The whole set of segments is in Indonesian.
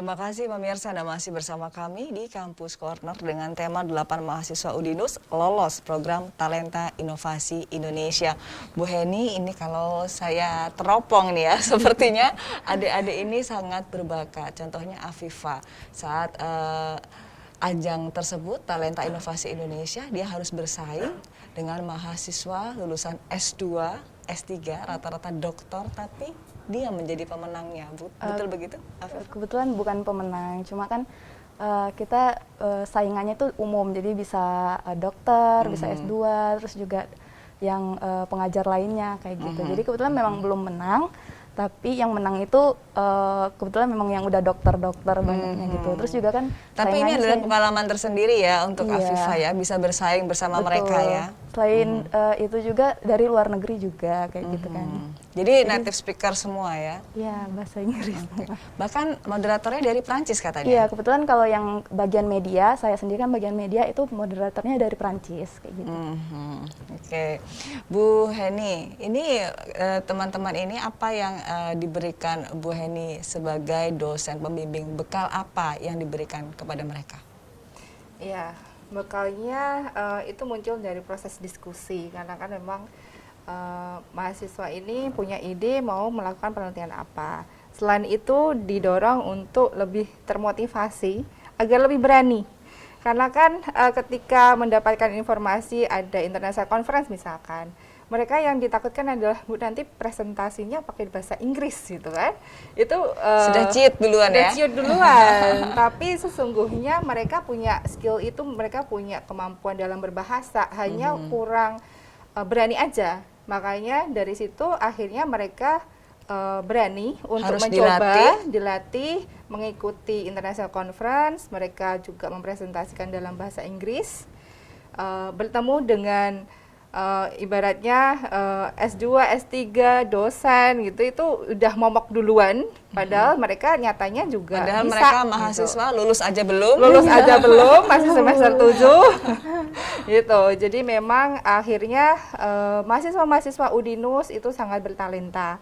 Terima kasih pemirsa, Anda masih bersama kami di Kampus Corner dengan tema 8 mahasiswa Udinus lolos program Talenta Inovasi Indonesia. Bu Heni, ini kalau saya teropong nih ya, sepertinya adik-adik ini sangat berbakat. Contohnya Afifa, saat ajang tersebut Talenta Inovasi Indonesia, dia harus bersaing dengan mahasiswa lulusan S2, S3, rata-rata doktor, tapi dia menjadi pemenangnya, Bu. Betul begitu, Afif? Kebetulan bukan pemenang, cuma kan kita saingannya itu umum, jadi bisa dokter, bisa S2, terus juga yang pengajar lainnya kayak gitu. Jadi kebetulan memang belum menang, tapi yang menang itu kebetulan memang yang udah dokter-dokter banyaknya gitu. Terus juga kan tapi ini adalah pengalaman tersendiri ya untuk Afifa ya, bisa bersaing bersama mereka ya. Selain itu juga dari luar negeri juga kayak gitu kan. Jadi native speaker semua ya? Iya, bahasa Inggris. Bahkan moderatornya dari Prancis katanya? Iya, kebetulan kalau yang bagian media, saya sendiri kan bagian media itu moderatornya dari Prancis kayak gitu. Oke. Bu Heni, ini teman-teman ini apa yang diberikan Bu Heni sebagai dosen pembimbing? Bekal apa yang diberikan kepada mereka? Iya, bekalnya itu muncul dari proses diskusi, karena kan memang mahasiswa ini punya ide mau melakukan penelitian apa. Selain itu didorong untuk lebih termotivasi agar lebih berani. Karena kan ketika mendapatkan informasi ada international conference misalkan, mereka yang ditakutkan adalah Bu nanti presentasinya pakai bahasa Inggris gitu kan. Itu sudah cheat duluan ya. Cheat duluan. Tapi sesungguhnya mereka punya skill itu, mereka punya kemampuan dalam berbahasa, hanya kurang berani aja. Makanya dari situ akhirnya mereka berani untuk harus mencoba, dilatih, mengikuti international conference. Mereka juga mempresentasikan dalam bahasa Inggris, bertemu dengan ibaratnya S2, S3, dosen gitu, itu udah momok duluan. Padahal mereka nyatanya juga padahal bisa, mereka mahasiswa gitu. Lulus aja belum, masih semester 7 gitu. Jadi memang akhirnya mahasiswa-mahasiswa Udinus itu sangat bertalenta.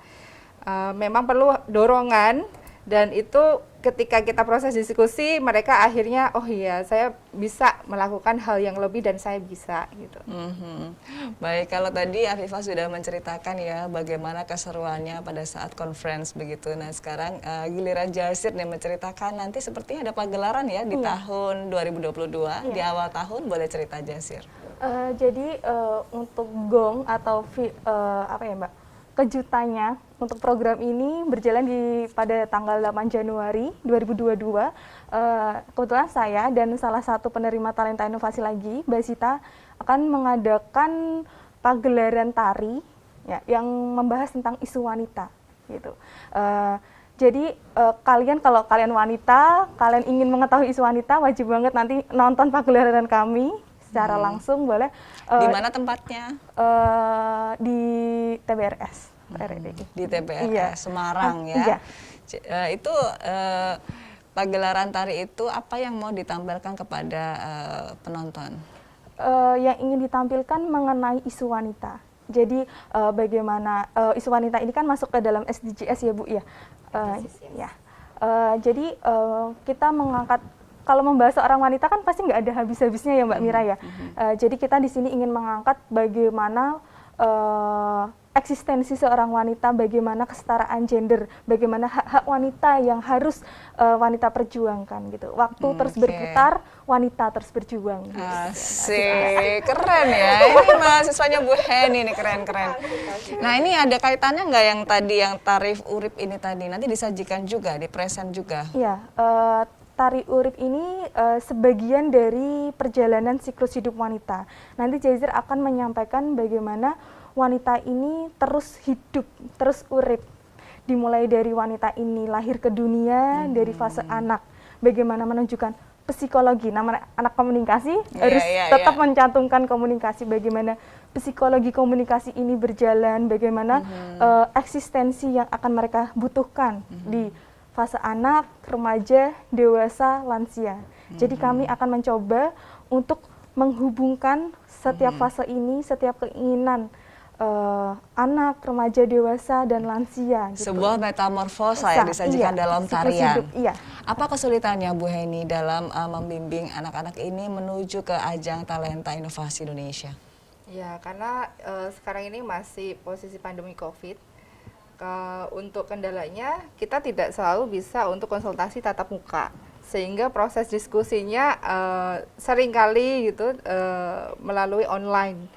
Memang perlu dorongan, dan itu ketika kita proses diskusi mereka akhirnya oh iya saya bisa melakukan hal yang lebih dan saya bisa gitu. Baik, kalau tadi Afifa sudah menceritakan ya bagaimana keseruannya pada saat conference begitu. Nah sekarang giliran Jasir nih menceritakan nanti sepertinya ada pagelaran ya di tahun 2022, di awal tahun, boleh cerita Jasir? Jadi untuk gong atau apa ya Mbak, kejutannya untuk program ini berjalan pada tanggal 8 Januari 2022. Kebetulan saya dan salah satu penerima Talenta Inovasi lagi, Mbak Sita, akan mengadakan pagelaran tari ya, yang membahas tentang isu wanita gitu. Jadi kalian kalau kalian wanita, kalian ingin mengetahui isu wanita, wajib banget nanti nonton pagelaran kami secara langsung, boleh. Di mana tempatnya? Di TBRS. Di TBRS Semarang ya. Iya. Itu pagelaran tari itu apa yang mau ditampilkan kepada penonton? Yang ingin ditampilkan mengenai isu wanita. Jadi bagaimana isu wanita ini kan masuk ke dalam SDGs ya Bu ya. Jadi kita mengangkat, kalau membahas seorang wanita kan pasti nggak ada habis-habisnya ya Mbak Mira ya. Jadi kita di sini ingin mengangkat bagaimana eksistensi seorang wanita, bagaimana kesetaraan gender, bagaimana hak-hak wanita yang harus wanita perjuangkan gitu. Waktu terus berputar, wanita terus berjuang. Asik, keren ya. Ini mahasiswanya Bu Heni nih, keren-keren. Nah ini ada kaitannya nggak yang tadi, yang tarif urip ini tadi? Nanti disajikan juga, dipresent juga? Iya, tari urip ini sebagian dari perjalanan siklus hidup wanita. Nanti Jazir akan menyampaikan bagaimana wanita ini terus hidup, terus urip. Dimulai dari wanita ini lahir ke dunia, dari fase anak. Bagaimana menunjukkan psikologi, namanya anak komunikasi, harus tetap mencantumkan komunikasi. Bagaimana psikologi komunikasi ini berjalan, bagaimana eksistensi yang akan mereka butuhkan di fase anak, remaja, dewasa, lansia. Jadi kami akan mencoba untuk menghubungkan setiap fase ini, setiap keinginan anak, remaja, dewasa, dan lansia. Gitu. Sebuah metamorfosa yang disajikan dalam siklus tarian. hidup, iya. Apa kesulitannya Bu Heni dalam membimbing anak-anak ini menuju ke ajang Talenta Inovasi Indonesia? Ya, karena sekarang ini masih posisi pandemi COVID. Untuk kendalanya, kita tidak selalu bisa untuk konsultasi tatap muka. Sehingga proses diskusinya seringkali gitu melalui online.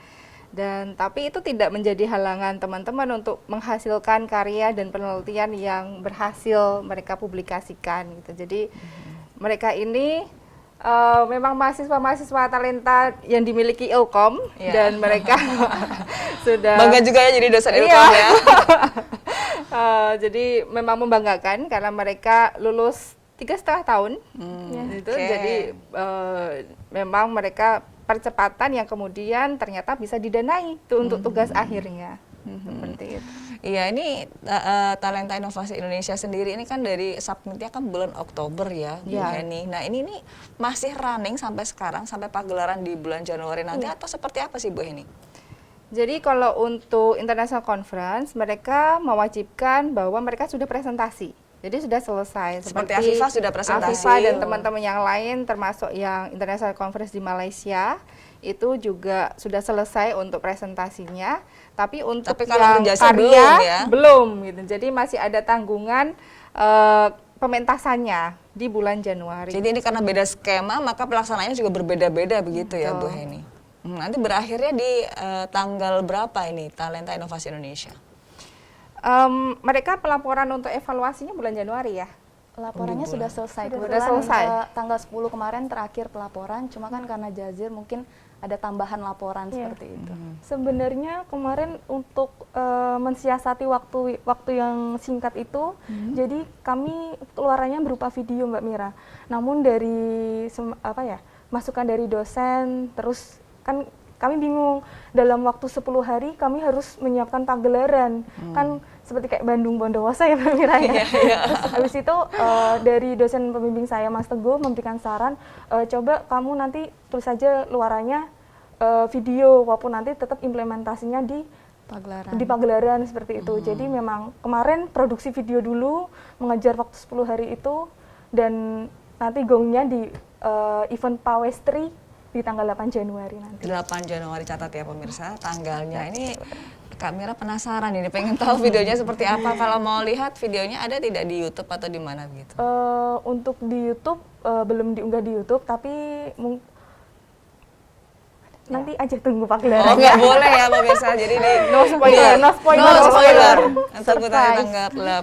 Tapi itu tidak menjadi halangan teman-teman untuk menghasilkan karya dan penelitian yang berhasil mereka publikasikan gitu. Jadi mereka ini memang mahasiswa-mahasiswa talenta yang dimiliki Ilkom dan mereka sudah bangga juga ya jadi dosen Ilkom ya. Jadi memang membanggakan karena mereka lulus 3,5 tahun. Jadi memang mereka percepatan yang kemudian ternyata bisa didanai tuh untuk tugas akhirnya. Seperti itu. Iya, ini Talenta Inovasi Indonesia sendiri ini kan dari submitnya kan bulan Oktober ya, Bu Heni. Nah, ini masih running sampai sekarang, sampai pagelaran di bulan Januari nanti atau seperti apa sih Bu Heni? Jadi kalau untuk International Conference, mereka mewajibkan bahwa mereka sudah presentasi. Jadi sudah selesai. Seperti Afifah sudah presentasi. Afifah dan teman-teman yang lain, termasuk yang International Conference di Malaysia, itu juga sudah selesai untuk presentasinya. Tapi untuk kalau yang karya belum, ya? Belum gitu. Jadi masih ada tanggungan pementasannya di bulan Januari. Jadi ini karena beda skema, maka pelaksanaannya juga berbeda-beda begitu ya Bu Heni. Nanti berakhirnya di tanggal berapa ini Talenta Inovasi Indonesia? Mereka pelaporan untuk evaluasinya bulan Januari ya? Laporannya sudah selesai. Sudah selesai. Tanggal 10 kemarin terakhir pelaporan, cuma kan karena Jazir mungkin ada tambahan laporan seperti itu. Sebenarnya kemarin untuk mensiasati waktu yang singkat itu, jadi kami keluarannya berupa video Mbak Mira. Namun dari masukan dari dosen, terus kan kami bingung dalam waktu 10 hari kami harus menyiapkan pagelaran. Kan seperti kayak Bandung Bondowoso ya Mbak Mira ya. Terus habis itu dari dosen pembimbing saya Mas Teguh memberikan saran, coba kamu nanti tulis saja luarannya video walaupun nanti tetap implementasinya di pagelaran seperti itu. Jadi memang kemarin produksi video dulu mengejar waktu 10 hari itu dan nanti gongnya di event Pawestri di tanggal 8 Januari nanti. 8 Januari catat ya pemirsa tanggalnya. Ini Kak Mira penasaran ini, pengen tahu videonya seperti apa. Kalau mau lihat videonya ada tidak di YouTube atau di mana gitu? Untuk di YouTube belum diunggah di YouTube, tapi nanti aja tunggu pagelaran. Oh nggak boleh ya pemirsa, jadi di No spoiler. Tunggu tanggal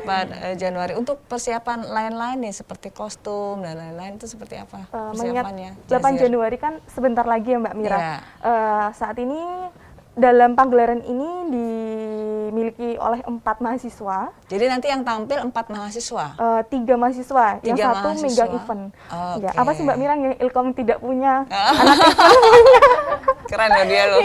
8 Januari. Untuk persiapan lain-lain nih seperti kostum dan lain-lain itu seperti apa persiapannya? 8 Januari kan sebentar lagi ya Mbak Mira. Ya. Saat ini dalam pagelaran ini dimiliki oleh 4 mahasiswa. Jadi nanti yang tampil 4 mahasiswa? 3 mahasiswa, yang 1 megang event. Ya, apa sih Mbak Mira yang Ilkom tidak punya? Anak Keren loh dia loh.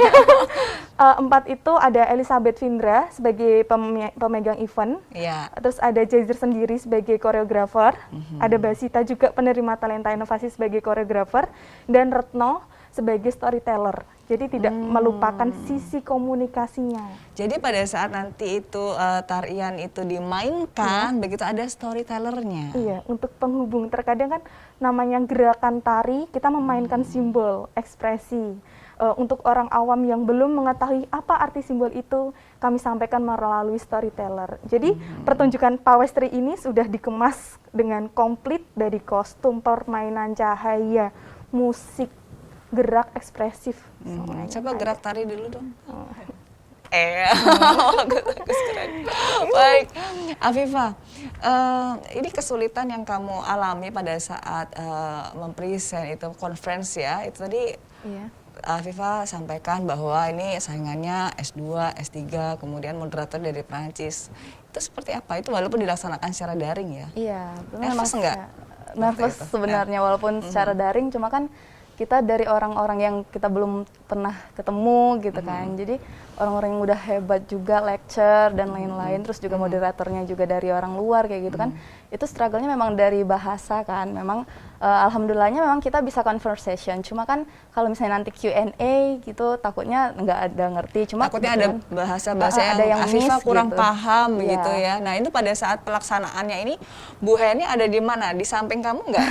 4 itu ada Elizabeth Vindra sebagai pemegang event. Iya. Terus ada Jazir sendiri sebagai koreografer. Ada Basita juga penerima Talenta Inovasi sebagai koreografer. Dan Retno sebagai storyteller. Jadi tidak melupakan sisi komunikasinya. Jadi pada saat nanti itu tarian itu dimainkan, begitu ada storytellernya. Iya, untuk penghubung. Terkadang kan namanya gerakan tari, kita memainkan simbol, ekspresi. Untuk orang awam yang belum mengetahui apa arti simbol itu, kami sampaikan melalui storyteller. Jadi pertunjukan Pawestri ini sudah dikemas dengan komplit dari kostum, permainan cahaya, musik, gerak ekspresif. Coba gerak tari dulu dong. Bagus, keren. Baik, Afifah, ini kesulitan yang kamu alami pada saat mempresent itu conference ya, itu tadi Afifah sampaikan bahwa ini saingannya S2, S3, kemudian moderator dari Prancis. Itu seperti apa? Itu walaupun dilaksanakan secara daring ya? Iya, nervous enggak? Nervous sebenarnya walaupun secara daring, cuma kan kita dari orang-orang yang kita belum pernah ketemu gitu kan. Jadi orang-orang yang udah hebat juga, lecture dan lain-lain, terus juga moderatornya juga dari orang luar kayak gitu kan. Itu struggle-nya memang dari bahasa kan. Memang Alhamdulillahnya memang kita bisa conversation. Cuma kan kalau misalnya nanti Q&A gitu takutnya nggak ada ngerti. Cuma Takutnya ada kebetulan, bahasa-bahasa ada yang yang Afifah miss kurang gitu. paham Iya. gitu ya. Nah itu pada saat pelaksanaannya ini Bu Heni ada di mana? Di samping kamu nggak?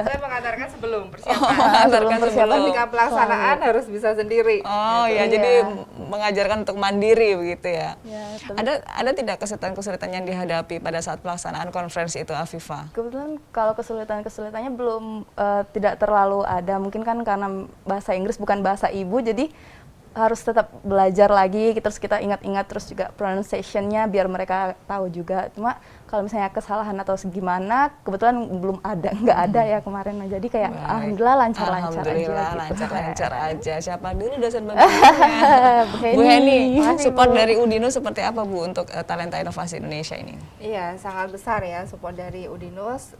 Saya mengantarkan sebelum persiapan. Mengantarkan Sebelum persiapan, sebelum. Ketika pelaksanaan harus bisa sendiri. Oh ya, Iya. jadi mengajarkan untuk mandiri begitu ya. Ya, Ada tidak kesulitan-kesulitan yang dihadapi pada saat pelaksanaan konferensi itu, Afifah? kebetulan kalau kesulitannya belum tidak terlalu ada. Mungkin kan karena bahasa Inggris bukan bahasa ibu, jadi harus tetap belajar lagi. Terus kita ingat-ingat terus juga pronunciation-nya biar mereka tahu juga. Cuma kalau misalnya kesalahan atau gimana, kebetulan nggak ada ya kemarin. Nah, jadi kayak Baik. alhamdulillah lancar-lancar Alhamdulillah aja. gitu. lancar-lancar aja. Siapa dulu dosen pembimbingnya? Bu Bu Heni, Makasih, support Bu. dari Udinus seperti apa Bu untuk Talenta Inovasi Indonesia ini? Iya, sangat besar ya support dari Udinus,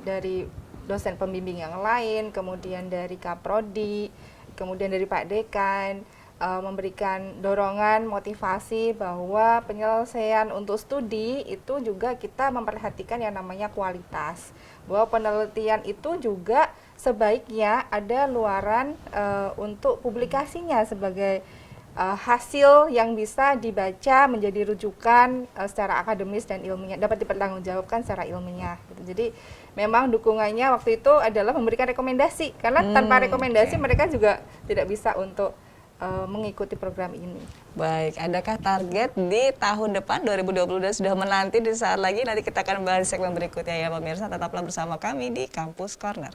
dari dosen pembimbing yang lain, kemudian dari Kaprodi, kemudian dari Pak Dekan, memberikan dorongan, motivasi bahwa penyelesaian untuk studi itu juga kita memperhatikan yang namanya kualitas. Bahwa penelitian itu juga sebaiknya ada luaran untuk publikasinya sebagai hasil yang bisa dibaca menjadi rujukan secara akademis dan ilmiah, dapat dipertanggungjawabkan secara ilmiah gitu. Jadi memang dukungannya waktu itu adalah memberikan rekomendasi, karena tanpa rekomendasi mereka juga tidak bisa untuk mengikuti program ini. Baik, adakah target di tahun depan 2022 sudah menanti di saat lagi? Nanti kita akan bahas di segmen berikutnya ya pemirsa, tetaplah bersama kami di Kampus Corner.